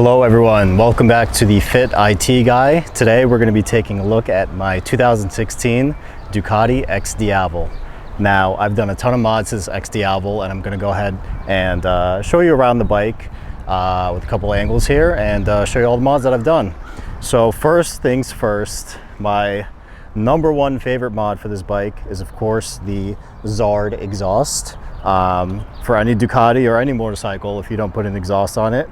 Hello everyone, welcome back to the Fit IT Guy. Today we're going to be taking a look at my 2016 Ducati XDiavel. Now I've done a ton of mods to this XDiavel and I'm going to go ahead and show you around the bike with a couple angles here and show you all the mods that I've done. So first things first, my number one favorite mod for this bike is of course the Zard exhaust. For any Ducati or any motorcycle, if you don't put an exhaust on it,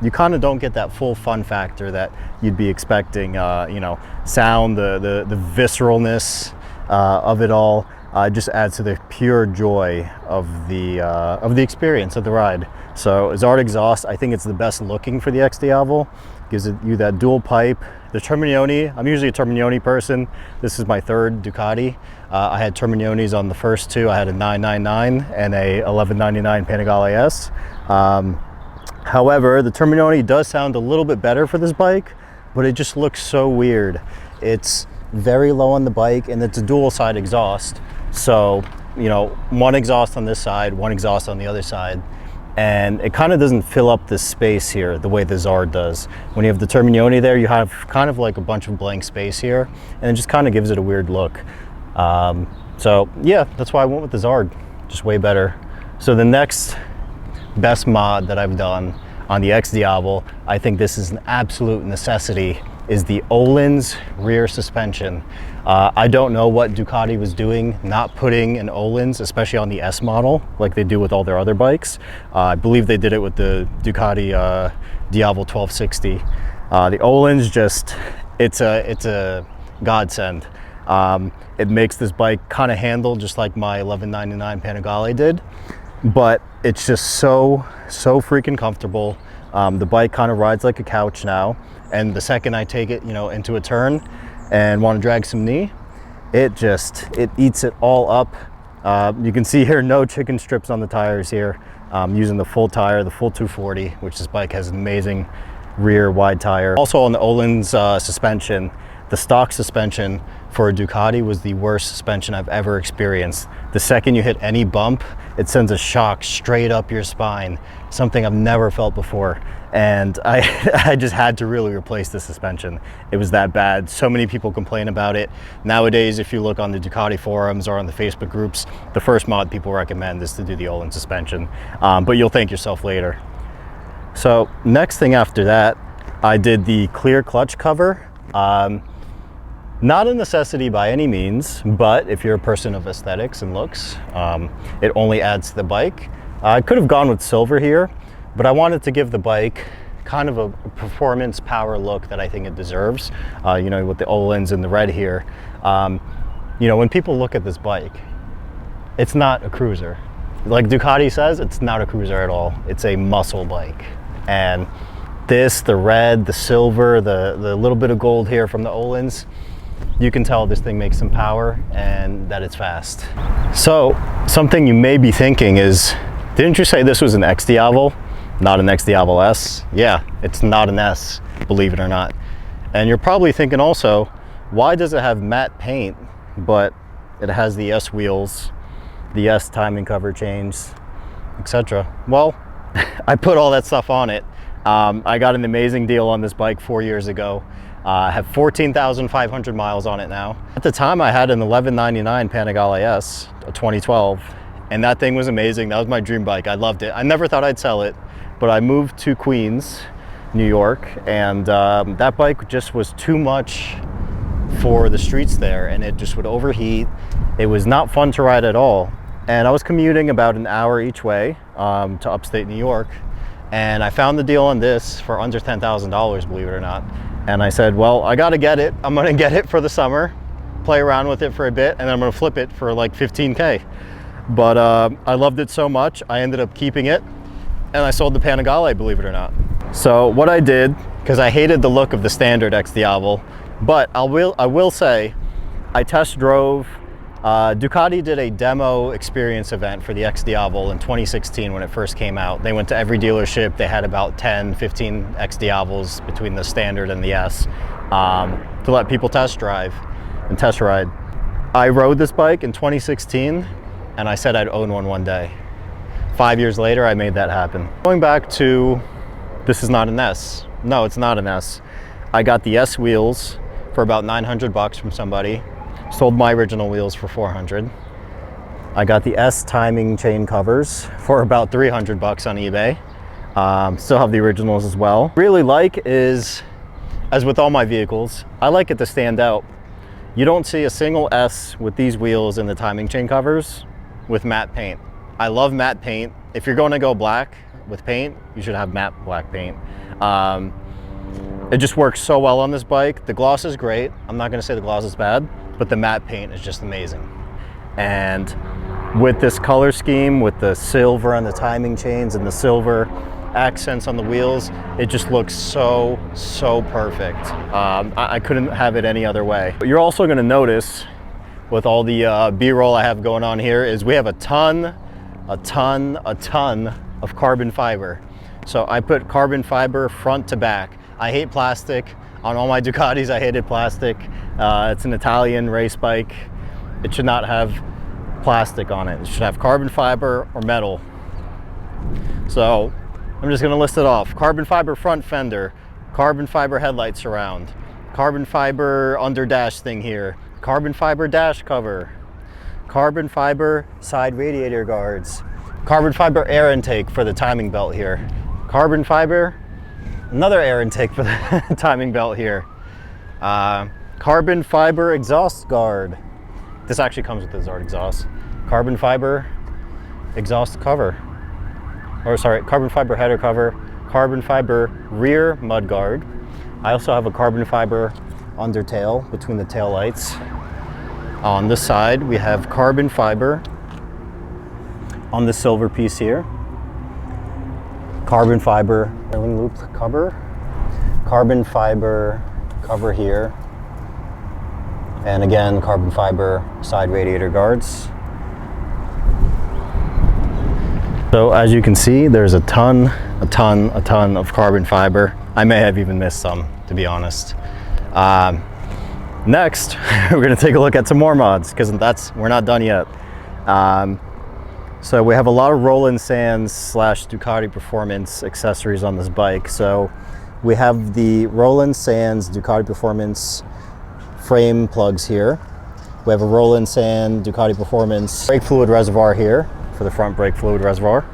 you kind of don't get that full fun factor that you'd be expecting. You know, sound, the visceralness of it all just adds to the pure joy of the experience of the ride. So Zard exhaust, I think it's the best looking for the XDiavel. Gives you that dual pipe. The Terminioni, I'm usually a Terminioni person. This is my third Ducati. I had Terminionis on the first two. I had a 999 and a 1199 Panigale S. However, the Terminioni does sound a little bit better for this bike, but it just looks so weird. It's very low on the bike and it's a dual side exhaust. So, you know, one exhaust on this side, one exhaust on the other side. And it kind of doesn't fill up the space here the way the Zard does. When you have the Terminioni there, you have kind of like a bunch of blank space here, and it just kind of gives it a weird look. So yeah, that's why I went with the Zard, just way better. So the next best mod that I've done on the XDiavel, I think this is an absolute necessity, is the Ohlins rear suspension. I don't know what Ducati was doing not putting an Ohlins, especially on the S model, like they do with all their other bikes. I believe they did it with the Ducati XDiavel 1260. The Ohlins just, it's a godsend. It makes this bike kind of handle just like my 1199 Panigale did, but it's just so freaking comfortable. The bike kind of rides like a couch now, and the second I take it, you know, into a turn and want to drag some knee, it eats it all up. You can see here no chicken strips on the tires here. Using the full tire, the full 240, which this bike has an amazing rear wide tire. Also on the Ohlins suspension, the stock suspension for a Ducati was the worst suspension I've ever experienced. The second you hit any bump, it sends a shock straight up your spine, something I've never felt before. And I just had to really replace the suspension. It was that bad. So many people complain about it. Nowadays, if you look on the Ducati forums or on the Facebook groups, the first mod people recommend is to do the Ohlins suspension, but you'll thank yourself later. So next thing after that, I did the clear clutch cover. Not a necessity by any means, but if you're a person of aesthetics and looks, it only adds to the bike. I could have gone with silver here, but I wanted to give the bike kind of a performance power look that I think it deserves. You know, with the Ohlins and the red here. You know, when people look at this bike, it's not a cruiser. Like Ducati says, it's not a cruiser at all. It's a muscle bike. And this, the red, the silver, the little bit of gold here from the Ohlins, you can tell this thing makes some power and that it's fast. So something you may be thinking is, didn't you say this was an XDiavel, not an XDiavel S? Yeah, it's not an S, believe it or not. And you're probably thinking also, why does it have matte paint, but it has the S wheels, the S timing cover chains, etc.? Well, I put all that stuff on it. I got an amazing deal on this bike 4 years ago. I have 14,500 miles on it now. At the time I had an 1199 Panigale S, a 2012, and that thing was amazing. That was my dream bike. I loved it. I never thought I'd sell it, but I moved to Queens, New York, and that bike just was too much for the streets there, and it just would overheat. It was not fun to ride at all. And I was commuting about an hour each way to upstate New York, and I found the deal on this for under $10,000, believe it or not. And I said, well, I gotta get it. I'm gonna get it for the summer, play around with it for a bit, and then I'm gonna flip it for like 15K. But I loved it so much, I ended up keeping it, and I sold the Panigale, believe it or not. So what I did, because I hated the look of the standard XDiavel, but I will say, I test drove, Ducati did a demo experience event for the XDiavel in 2016 when it first came out. They went to every dealership. They had about 10, 15 XDiavels between the standard and the S to let people test drive and test ride. I rode this bike in 2016 and I said I'd own one day. 5 years later, I made that happen. Going back to This is not an S. No, it's not an S. I got the S wheels for about 900 bucks from somebody. Sold my original wheels for 400. I got the S timing chain covers for about 300 bucks on eBay. Still have the originals as well. Really like is, as with all my vehicles, I like it to stand out. You don't see a single S with these wheels and the timing chain covers with matte paint. I love matte paint. If you're going to go black with paint, you should have matte black paint. It just works so well on this bike. The gloss is great. I'm not gonna say the gloss is bad, but the matte paint is just amazing. And with this color scheme, with the silver on the timing chains and the silver accents on the wheels, it just looks so perfect. I couldn't have it any other way. But you're also gonna notice with all the B-roll I have going on here is we have a ton of carbon fiber. So I put carbon fiber front to back. I hate plastic. On all my Ducatis, I hated plastic. It's an Italian race bike. It should not have plastic on it. It should have carbon fiber or metal. So I'm just gonna list it off. Carbon fiber front fender, carbon fiber headlight surround, carbon fiber under dash thing here, carbon fiber dash cover, carbon fiber side radiator guards, carbon fiber air intake for the timing belt here, carbon fiber, another air intake for the timing belt here, carbon fiber exhaust guard. This actually comes with the Zard exhaust. Carbon fiber exhaust cover, or sorry, carbon fiber header cover, carbon fiber rear mud guard. I also have a carbon fiber undertail between the tail lights. On this side, we have carbon fiber on the silver piece here. Carbon fiber railing loop cover. Carbon fiber cover here. And again, carbon fiber side radiator guards. So as you can see, there's a ton of carbon fiber. I may have even missed some, to be honest. Next, we're gonna take a look at some more mods because we're not done yet. So we have a lot of Roland Sands / Ducati Performance accessories on this bike. So we have the Roland Sands Ducati Performance frame plugs here. We have a Roland Sands Ducati Performance brake fluid reservoir here for the front brake fluid reservoir.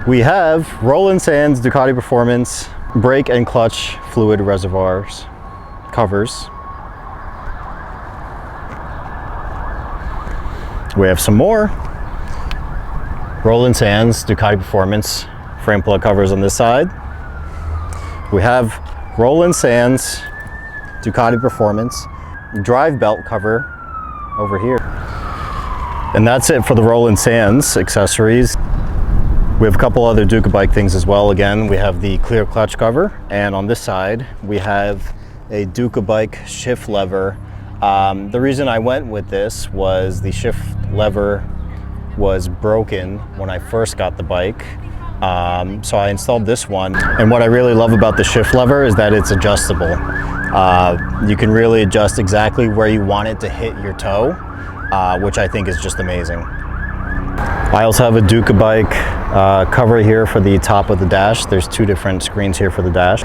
We have Roland Sands Ducati Performance brake and clutch fluid reservoirs covers. We have some more Roland Sands Ducati Performance frame plug covers on this side. We have Roland Sands Ducati Performance drive belt cover over here. And that's it for the Roland Sands accessories. We have a couple other Ducabike things as well. Again, we have the clear clutch cover, and on this side we have a Ducabike shift lever. The reason I went with this was the shift lever was broken when I first got the bike. So I installed this one, and what I really love about the shift lever is that it's adjustable. You can really adjust exactly where you want it to hit your toe, which I think is just amazing. I also have a Ducabike cover here for the top of the dash. There's two different screens here for the dash.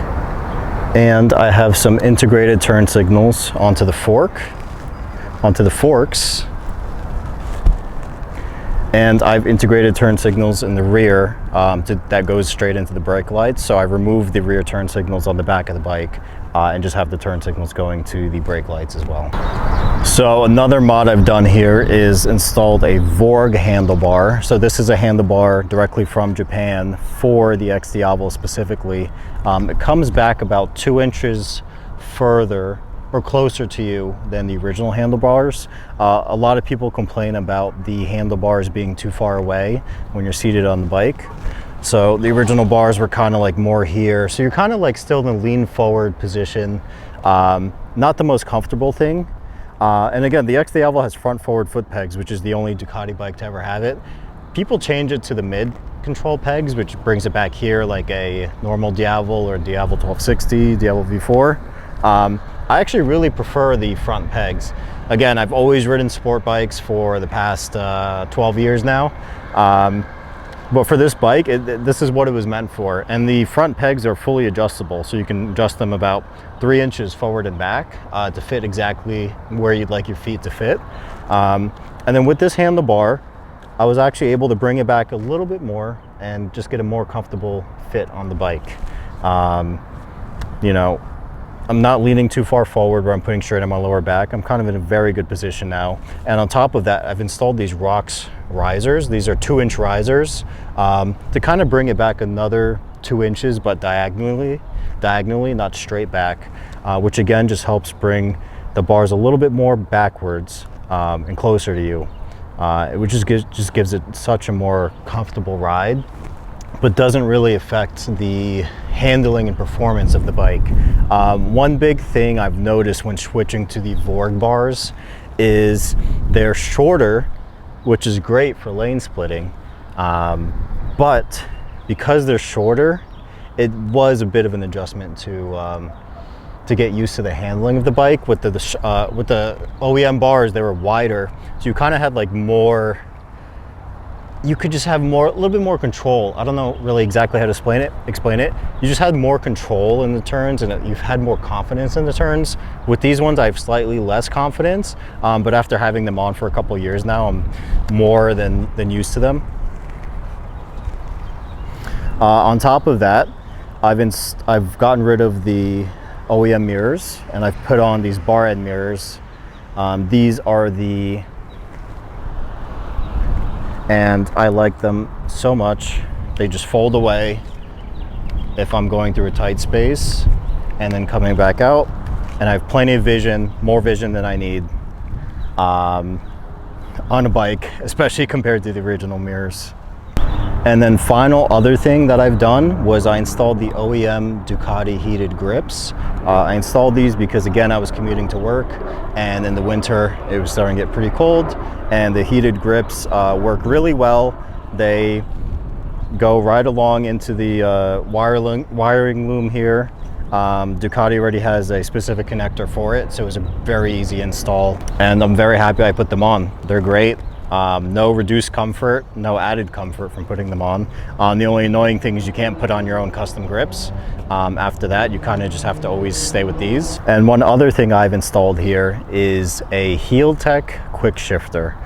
And I have some integrated turn signals onto the forks. And I've integrated turn signals in the rear that goes straight into the brake lights. So I removed the rear turn signals on the back of the bike and just have the turn signals going to the brake lights as well. So another mod I've done here is installed a Vorg handlebar. So this is a handlebar directly from Japan for the XDiavel specifically. It comes back about 2 inches further or closer to you than the original handlebars. A lot of people complain about the handlebars being too far away when you're seated on the bike. So the original bars were kind of like more here. So you're kind of like still in a lean forward position. Not the most comfortable thing. And again, the XDiavel has front forward foot pegs, which is the only Ducati bike to ever have it. People change it to the mid control pegs, which brings it back here like a normal Diavel or Diavel 1260, Diavel V4. I actually really prefer the front pegs. Again, I've always ridden sport bikes for the past 12 years now. But for this bike, this is what it was meant for. And the front pegs are fully adjustable, so you can adjust them about 3 inches forward and back to fit exactly where you'd like your feet to fit. And then with this handlebar, I was actually able to bring it back a little bit more and just get a more comfortable fit on the bike. You know, I'm not leaning too far forward where I'm putting straight on my lower back. I'm kind of in a very good position now. And on top of that, I've installed these Rox risers. These are 2-inch risers to kind of bring it back another 2 inches, but diagonally, not straight back, which again just helps bring the bars a little bit more backwards and closer to you. It just gives it such a more comfortable ride, but doesn't really affect the handling and performance of the bike. One big thing I've noticed when switching to the Vorg bars is they're shorter, which is great for lane splitting, but because they're shorter, it was a bit of an adjustment to get used to the handling of the bike. With the OEM bars, they were wider, so you kind of had like more, you could just have a little bit more control. I don't know really exactly how to explain it. You just had more control in the turns, and you've had more confidence in the turns. With these ones, I have slightly less confidence, but after having them on for a couple of years now, I'm more than used to them. On top of that, I've gotten rid of the OEM mirrors, and I've put on these bar end mirrors. These are and I like them so much. They just fold away if I'm going through a tight space and then coming back out, and I have plenty of vision, more vision than I need on a bike, especially compared to the original mirrors. And then final other thing that I've done was I installed the OEM Ducati heated grips. I installed these because, again, I was commuting to work, and in the winter it was starting to get pretty cold, and the heated grips work really well. They go right along into the wiring loom here. Ducati already has a specific connector for it, so it was a very easy install, and I'm very happy I put them on. They're great. No reduced comfort, no added comfort from putting them on. The only annoying thing is you can't put on your own custom grips. After that, you kind of just have to always stay with these. And one other thing I've installed here is a Heel-Tech quick shifter.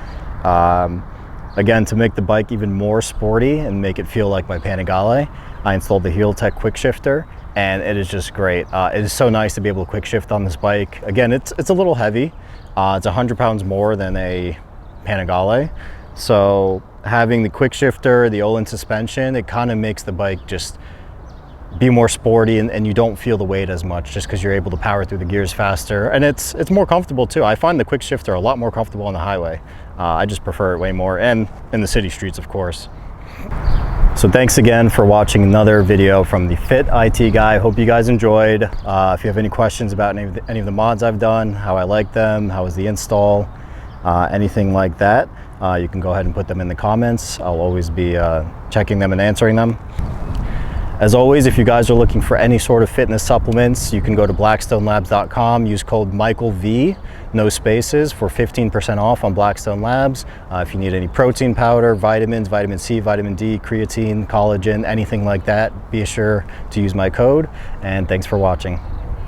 Again, to make the bike even more sporty and make it feel like my Panigale, I installed the Heel-Tech quick shifter, and it is just great. It is so nice to be able to quick shift on this bike. Again, it's a little heavy. It's 100 pounds more than a Panigale, so having the quick shifter, the Ohlins suspension, it kind of makes the bike just be more sporty, and you don't feel the weight as much just because you're able to power through the gears faster, and it's more comfortable too. I find the quick shifter a lot more comfortable on the highway. I just prefer it way more, and in the city streets, of course. So thanks again for watching another video from the Fit IT Guy. Hope you guys enjoyed. If you have any questions about any of the mods I've done, how I like them, how was the install, anything like that, you can go ahead and put them in the comments. I'll always be checking them and answering them. As always, if you guys are looking for any sort of fitness supplements, you can go to blackstonelabs.com, use code MichaelV, no spaces, for 15% off on Blackstone Labs. If you need any protein powder, vitamins, vitamin C, vitamin D, creatine, collagen, anything like that, be sure to use my code, and thanks for watching.